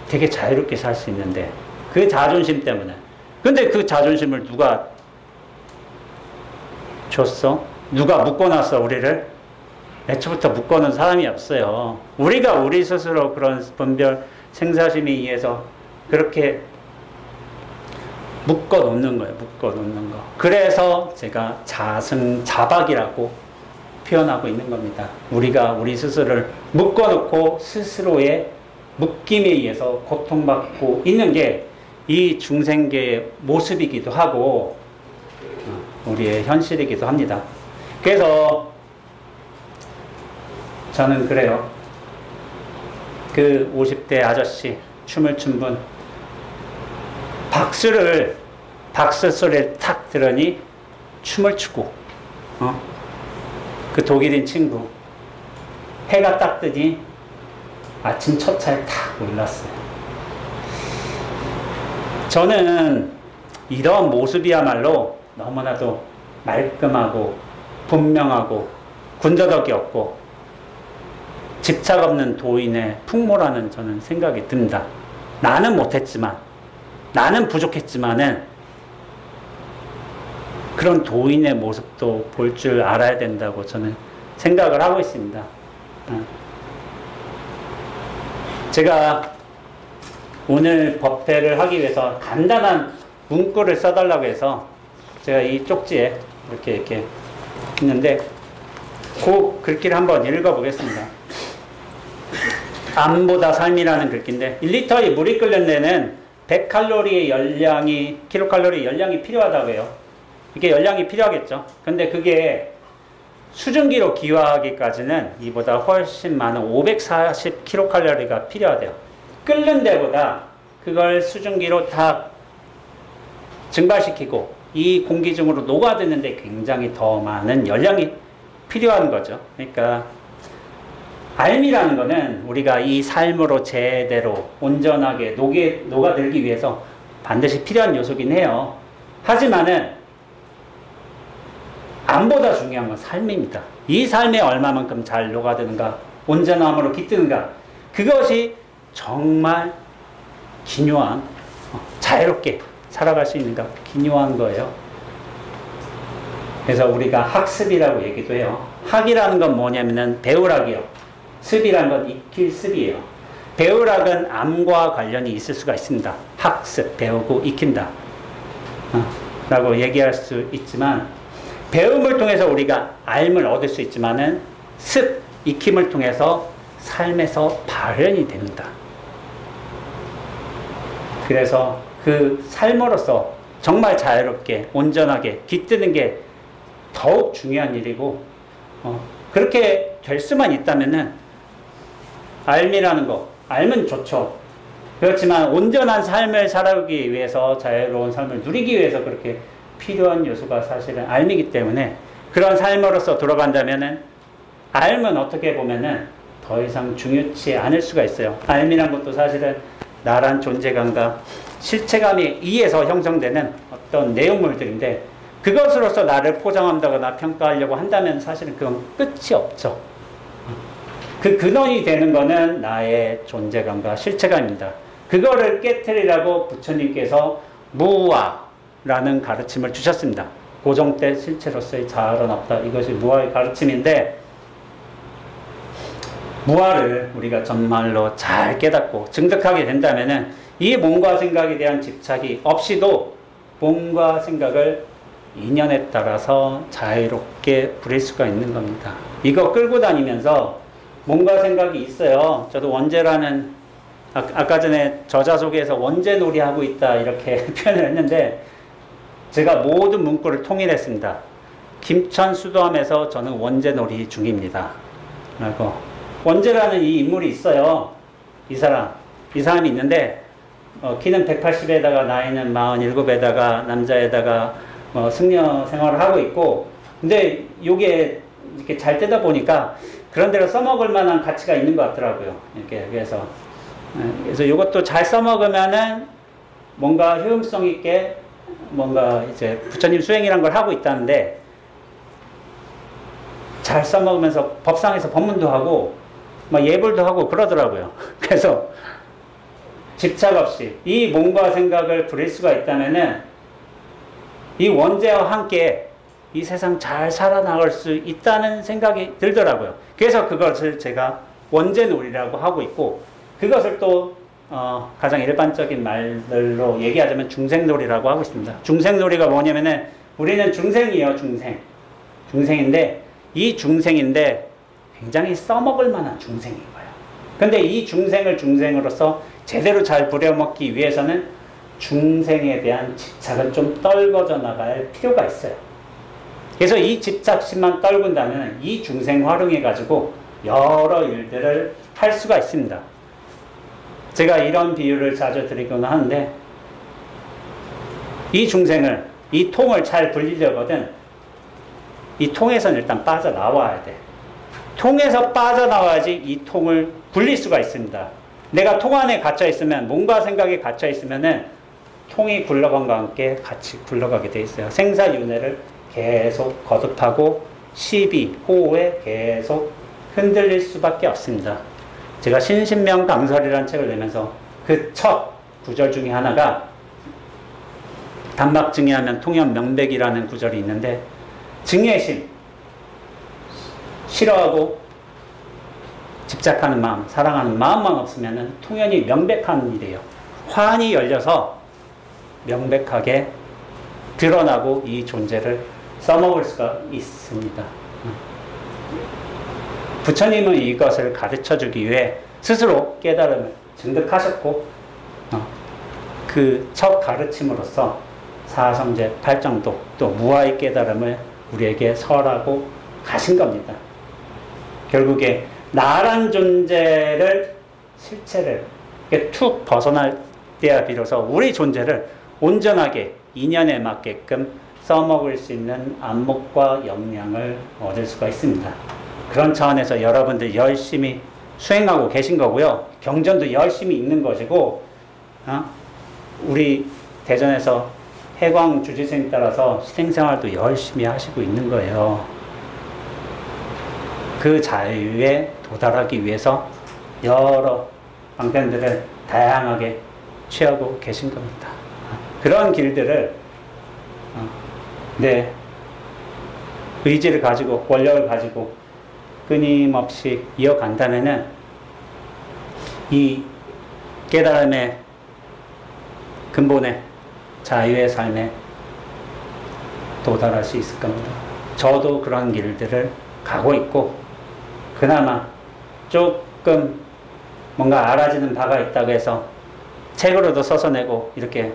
되게 자유롭게 살 수 있는데 그 자존심 때문에. 근데 그 자존심을 누가 줬어? 누가 묶어놨어 우리를? 애초부터 묶어놓은 사람이 없어요. 우리가 우리 스스로 그런 분별 생사심에 의해서 그렇게 묶어놓는 거예요. 묶어놓는 거. 그래서 제가 자승자박이라고 표현하고 있는 겁니다. 우리가 우리 스스로를 묶어놓고 스스로의 묶임에 의해서 고통받고 있는 게 이 중생계의 모습이기도 하고 우리의 현실이기도 합니다. 그래서 저는 그래요. 그 50대 아저씨 춤을 춘 분 박수 소리를 탁 들으니 춤을 추고 그 독일인 친구 해가 딱 뜨니 아침 첫 차에 탁 올랐어요. 저는 이런 모습이야말로 너무나도 말끔하고 분명하고 군더더기 없고 집착 없는 도인의 풍모라는 저는 생각이 듭니다. 나는 못했지만 나는 부족했지만은 그런 도인의 모습도 볼 줄 알아야 된다고 저는 생각을 하고 있습니다. 제가 오늘 법회를 하기 위해서 간단한 문구를 써달라고 해서 제가 이 쪽지에 이렇게 있는데 그 글귀를 한번 읽어보겠습니다. 암보다 삶이라는 글귀인데 1리터의 물이 끓는 데는 100칼로리의 킬로칼로리 열량이 필요하다고 해요. 이게 열량이 필요하겠죠. 근데 그게 수증기로 기화하기까지는 이보다 훨씬 많은 540 킬로칼로리가 필요하대요. 끓는 데보다 그걸 수증기로 다 증발시키고 이 공기 중으로 녹아드는데 굉장히 더 많은 열량이 필요한 거죠. 그러니까 알미라는 거는 우리가 이 삶으로 제대로 온전하게 녹아들기 위해서 반드시 필요한 요소긴 해요. 하지만은 암보다 중요한 건 삶입니다. 이 삶에 얼마만큼 잘 녹아드는가, 온전함으로 깃드는가, 그것이 정말 기묘한, 자유롭게 살아갈 수 있는가, 기묘한 거예요. 그래서 우리가 학습이라고 얘기도 해요. 학이라는 건 뭐냐면은 배우락이요. 습이라는 건 익힐 습이에요. 배우락은 암과 관련이 있을 수가 있습니다. 학습, 배우고 익힌다 라고 얘기할 수 있지만 배움을 통해서 우리가 알을 얻을 수 있지만은 습, 익힘을 통해서 삶에서 발현이 됩니다. 그래서 그 삶으로서 정말 자유롭게 온전하게 깃드는 게 더욱 중요한 일이고 그렇게 될 수만 있다면은 알미라는 거, 알면 좋죠. 그렇지만 온전한 삶을 살아가기 위해서 자유로운 삶을 누리기 위해서 그렇게 필요한 요소가 사실은 알미이기 때문에 그런 삶으로서 돌아간다면은 알면 어떻게 보면은 더 이상 중요치 않을 수가 있어요. 알미란 것도 사실은 나란 존재감과 실체감에 의해서 형성되는 어떤 내용물들인데 그것으로서 나를 포장한다거나 평가하려고 한다면 사실은 그건 끝이 없죠. 그 근원이 되는 거는 나의 존재감과 실체감입니다. 그거를 깨트리라고 부처님께서 무아라는 가르침을 주셨습니다. 고정된 실체로서의 자아는 없다. 이것이 무아의 가르침인데 무아를 우리가 정말로 잘 깨닫고 증득하게 된다면은 이 몸과 생각에 대한 집착이 없이도 몸과 생각을 인연에 따라서 자유롭게 부릴 수가 있는 겁니다. 이거 끌고 다니면서 몸과 생각이 있어요. 저도 원죄라는 아까 전에 저자 소개에서 원죄놀이 하고 있다 이렇게 표현을 했는데 제가 모든 문구를 통일했습니다. 김천 수도함에서 저는 원제놀이 중입니다. 라고. 원제라는 이 인물이 있어요. 이 사람이 있는데, 키는 180에다가 나이는 47에다가 남자에다가 승려 생활을 하고 있고, 근데 요게 이렇게 잘 떼다 보니까 그런 대로 써먹을 만한 가치가 있는 것 같더라고요. 이렇게. 그래서 요것도 잘 써먹으면은 뭔가 효용성 있게 뭔가 이제 부처님 수행이란 걸 하고 있다는데, 잘 써먹으면서 법상에서 법문도 하고 막 예불도 하고 그러더라고요. 그래서 집착 없이 이 몸과 생각을 부릴 수가 있다면은 이 원제와 함께 이 세상 잘 살아나갈 수 있다는 생각이 들더라고요. 그래서 그것을 제가 원제놀이라고 하고 있고, 그것을 또 가장 일반적인 말들로 얘기하자면 중생놀이라고 하고 있습니다. 중생놀이가 뭐냐면은 우리는 중생이에요. 중생인데 이 중생인데 굉장히 써먹을 만한 중생인 거예요. 근데 이 중생을 중생으로서 제대로 잘 부려먹기 위해서는 중생에 대한 집착은 좀 떨궈져 나갈 필요가 있어요. 그래서 이 집착심만 떨군다면 이 중생 활용해가지고 여러 일들을 할 수가 있습니다. 제가 이런 비유를 자주 드리곤 하는데, 이 중생을, 이 통을 잘 불리려거든 이 통에서는 일단 빠져나와야 돼. 통에서 빠져나와야지 이 통을 굴릴 수가 있습니다. 내가 통 안에 갇혀 있으면, 몸과 생각이 갇혀 있으면은 통이 굴러간과 함께 같이 굴러가게 돼 있어요. 생사윤회를 계속 거듭하고 시비, 호에 계속 흔들릴 수밖에 없습니다. 제가 신신명강설이라는 책을 내면서 그 첫 구절 중에 하나가 단막증의하면 통현명백이라는 구절이 있는데, 증예심, 싫어하고 집착하는 마음, 사랑하는 마음만 없으면 통현이 명백한 일이에요. 환히 열려서 명백하게 드러나고 이 존재를 써먹을 수가 있습니다. 부처님은 이것을 가르쳐주기 위해 스스로 깨달음을 증득하셨고, 그 첫 가르침으로써 사성제 8정도 또 무아의 깨달음을 우리에게 설하고 가신 겁니다. 결국에 나란 존재를, 실체를 툭 벗어날 때야 비로소 우리 존재를 온전하게 인연에 맞게끔 써먹을 수 있는 안목과 역량을 얻을 수가 있습니다. 그런 차원에서 여러분들 열심히 수행하고 계신 거고요. 경전도 열심히 읽는 것이고, 우리 대전에서 해광 주지스님 따라서 실행생활도 열심히 하시고 있는 거예요. 그 자유에 도달하기 위해서 여러 방편들을 다양하게 취하고 계신 겁니다. 그런 길들을 내 의지를 가지고, 권력을 가지고 끊임없이 이어간다면은 이 깨달음의 근본의 자유의 삶에 도달할 수 있을 겁니다. 저도 그런 길들을 가고 있고, 그나마 조금 뭔가 알아지는 바가 있다고 해서 책으로도 써서 내고, 이렇게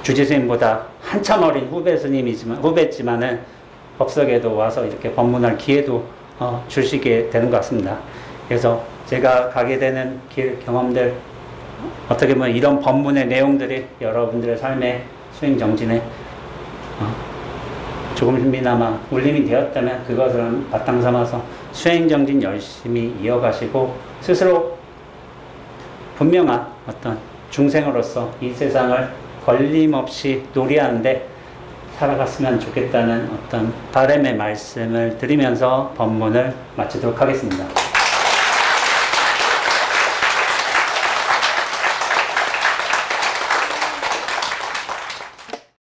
주지스님보다 한참 어린 후배지만은 법석에도 와서 이렇게 법문할 기회도 주시게 되는 것 같습니다. 그래서 제가 가게 되는 길, 경험들, 어떻게 보면 이런 법문의 내용들이 여러분들의 삶의 수행 정진에 조금이나마 울림이 되었다면 그것을 바탕 삼아서 수행 정진 열심히 이어가시고, 스스로 분명한 어떤 중생으로서 이 세상을 걸림없이 놀이하는데 살아갔으면 좋겠다는 어떤 바람의 말씀을 드리면서 법문을 마치도록 하겠습니다.